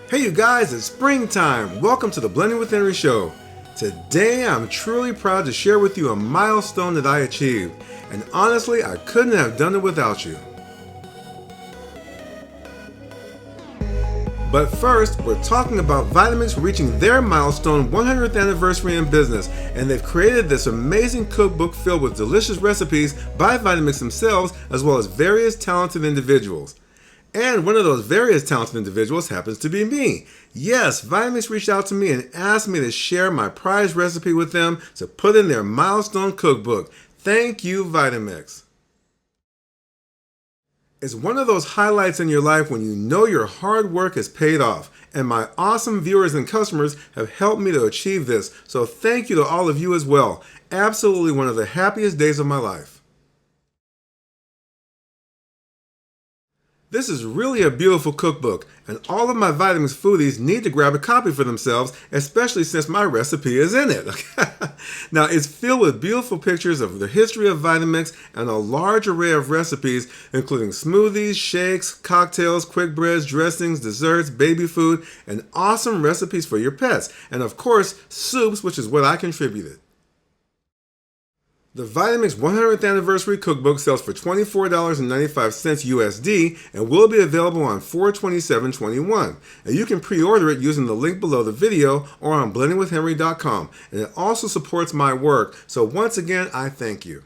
Hey you guys, it's springtime! Welcome to the Blending with Henry show. Today I'm truly proud to share with you a milestone that I achieved, and honestly I couldn't have done it without you. But first, we're talking about Vitamix reaching their milestone 100th anniversary in business, and they've created this amazing cookbook filled with delicious recipes by Vitamix themselves as well as various talented individuals. And one of those various talented individuals happens to be me. Yes, Vitamix reached out to me and asked me to share my prized recipe with them to put in their milestone cookbook. Thank you, Vitamix. It's one of those highlights in your life when you know your hard work has paid off, and my awesome viewers and customers have helped me to achieve this, so thank you to all of you as well. Absolutely one of the happiest days of my life. This is really a beautiful cookbook, and all of my Vitamix foodies need to grab a copy for themselves, especially since my recipe is in it. Now, it's filled with beautiful pictures of the history of Vitamix and a large array of recipes, including smoothies, shakes, cocktails, quick breads, dressings, desserts, baby food, and awesome recipes for your pets, and of course, soups, which is what I contributed. The Vitamix 100th Anniversary Cookbook sells for $24.95 USD and will be available on 4/27/21. And you can pre-order it using the link below the video or on blendingwithhenry.com. And it also supports my work, so once again, I thank you.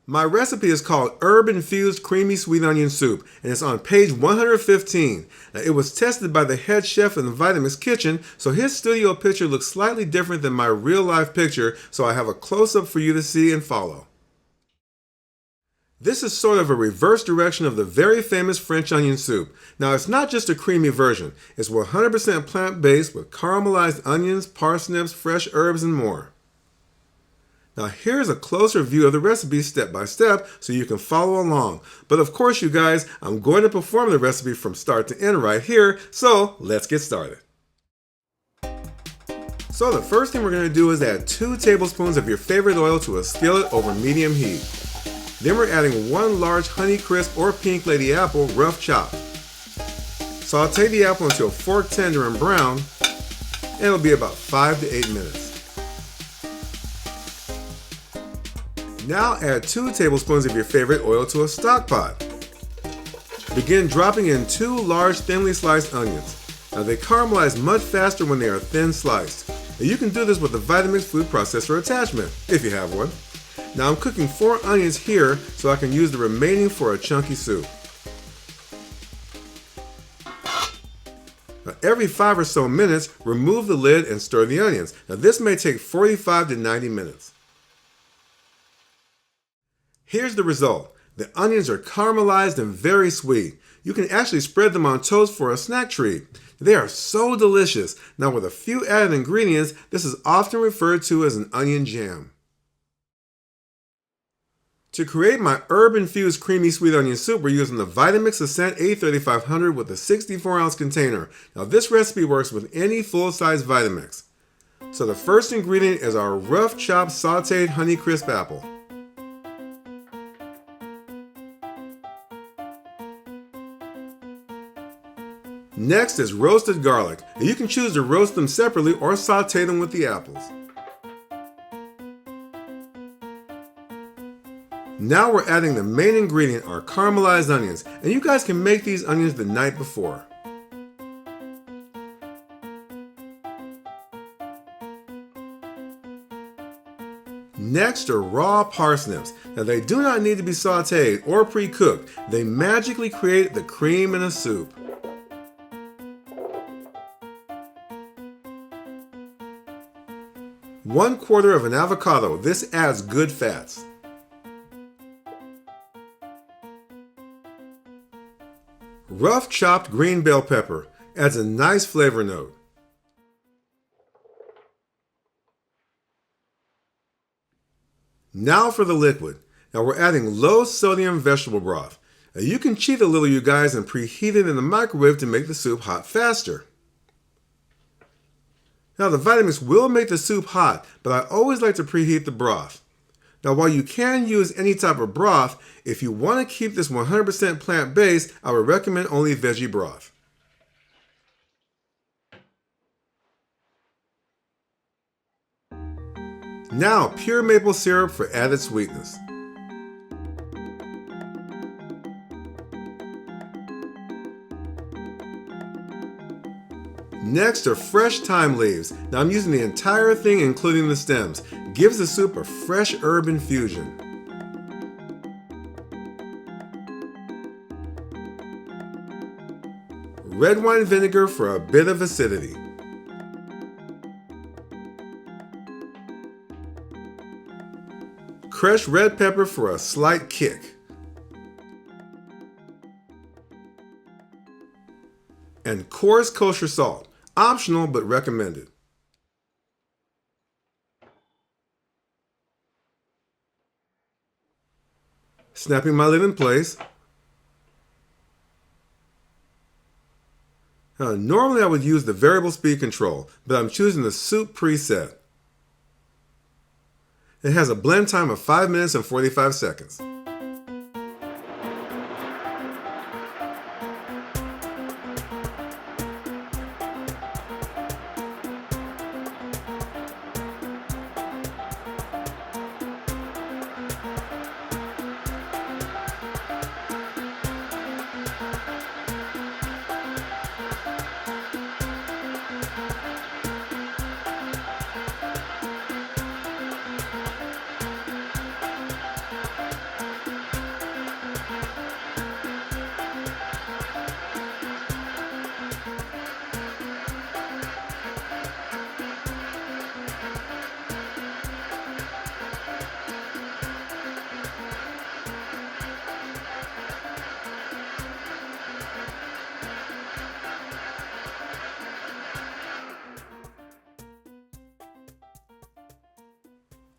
My recipe is called Herb-Infused Creamy Sweet Onion Soup, and it's on page 115. Now, it was tested by the head chef in the Vitamix kitchen, so his studio picture looks slightly different than my real-life picture, so I have a close-up for you to see and follow. This is sort of a reverse direction of the very famous French onion soup. Now, it's not just a creamy version. It's 100% plant-based with caramelized onions, parsnips, fresh herbs, and more. Now here's a closer view of the recipe step by step so you can follow along. But of course you guys, I'm going to perform the recipe from start to end right here, so let's get started. So the first thing we're going to do is add 2 tablespoons of your favorite oil to a skillet over medium heat. Then we're adding 1 large Honeycrisp or Pink Lady apple rough chopped. Saute the apple until fork tender and brown, and it'll be about 5 to 8 minutes. Now add 2 tablespoons of your favorite oil to a stock pot. Begin dropping in 2 large thinly sliced onions. Now they caramelize much faster when they are thin sliced. Now you can do this with the Vitamix food processor attachment, if you have one. Now I'm cooking 4 onions here so I can use the remaining for a chunky soup. Now every 5 or so minutes, remove the lid and stir the onions. Now this may take 45 to 90 minutes. Here's the result. The onions are caramelized and very sweet. You can actually spread them on toast for a snack treat. They are so delicious. Now with a few added ingredients, this is often referred to as an onion jam. To create my herb-infused creamy sweet onion soup, we're using the Vitamix Ascent A3500 with a 64-ounce container. Now this recipe works with any full-size Vitamix. So the first ingredient is our rough chopped sauteed Honeycrisp apple. Next is roasted garlic, and you can choose to roast them separately or saute them with the apples. Now we're adding the main ingredient, our caramelized onions, and you guys can make these onions the night before. Next are raw parsnips. Now they do not need to be sauteed or pre-cooked. They magically create the cream in a soup. One-quarter of an avocado. This adds good fats. Rough chopped green bell pepper adds a nice flavor note. Now for the liquid. Now we're adding low sodium vegetable broth. Now you can cheat a little, you guys, and preheat it in the microwave to make the soup hot faster. Now the Vitamix will make the soup hot, but I always like to preheat the broth. Now while you can use any type of broth, if you want to keep this 100% plant-based, I would recommend only veggie broth. Now pure maple syrup for added sweetness. Next are fresh thyme leaves. Now I'm using the entire thing including the stems. Gives the soup a fresh herb infusion. Red wine vinegar for a bit of acidity. Crushed red pepper for a slight kick. And coarse kosher salt. Optional but recommended. Snapping my lid in place. Now, normally I would use the variable speed control, but I'm choosing the soup preset. It has a blend time of 5 minutes and 45 seconds.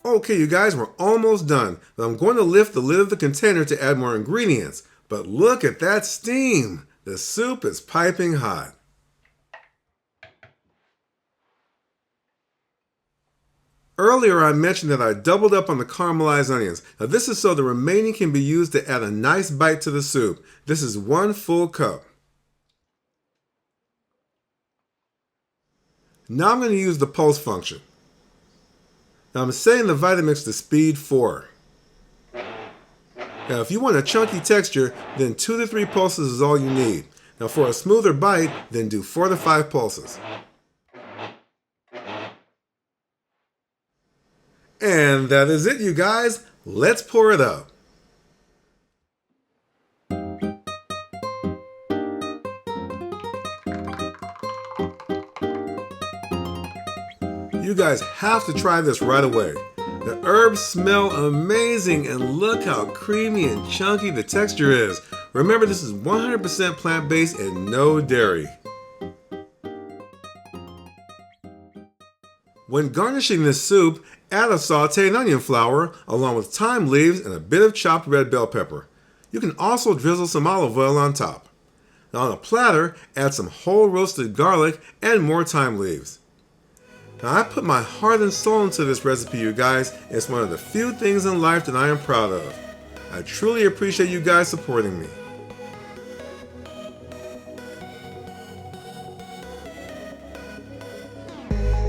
Okay, you guys, we're almost done. But I'm going to lift the lid of the container to add more ingredients. But look at that steam! The soup is piping hot. Earlier I mentioned that I doubled up on the caramelized onions. Now this is so the remaining can be used to add a nice bite to the soup. This is 1 full cup. Now I'm going to use the pulse function. Now I'm setting the Vitamix to speed 4. Now if you want a chunky texture, then 2 to 3 pulses is all you need. Now for a smoother bite, then do 4 to 5 pulses. And that is it, you guys. Let's pour it up. You guys have to try this right away. The herbs smell amazing and look how creamy and chunky the texture is. Remember, this is 100% plant-based and no dairy. When garnishing this soup, add a sauteed onion flower along with thyme leaves and a bit of chopped red bell pepper. You can also drizzle some olive oil on top. Now on a platter, add some whole roasted garlic and more thyme leaves. Now I put my heart and soul into this recipe, you guys. It's one of the few things in life that I am proud of. I truly appreciate you guys supporting me.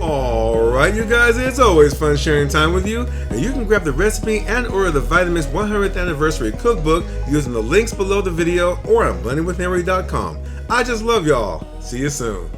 Alright you guys, it's always fun sharing time with you, and you can grab the recipe and order the Vitamix 100th Anniversary Cookbook using the links below the video or on blendingwithhenry.com. I just love y'all. See you soon.